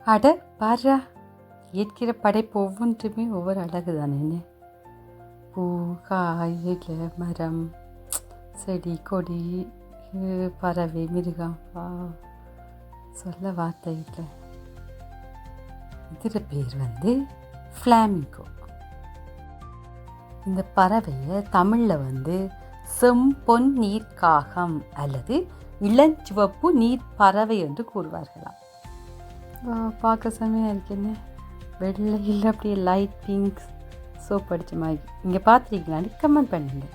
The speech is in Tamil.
அட பாரா, இயற்கிற படைப்பு ஒவ்வொன்றுமே ஒவ்வொரு அழகு தானே. பூ, காய், இலை, மரம், செடி, கொடி, பறவை, மிருகம், சொல்ல வார்த்தை இல்லை. இதில் பேர் ஃப்ளாமிங்கோ. இந்த பறவையை தமிழில் செம்பொன் நீர்க்காகம் அல்லது இளஞ்சிவப்பு நீர் பறவை என்று கூறுவார்களாம். பார்க்க செம்மையாக இருக்குன்னு, வெள்ளையில் அப்படியே லைட் பிங்க் சோப் அடித்த மாதிரி. இங்கே பார்த்துருக்கீங்களான்னு கமெண்ட் பண்ணுங்கள்.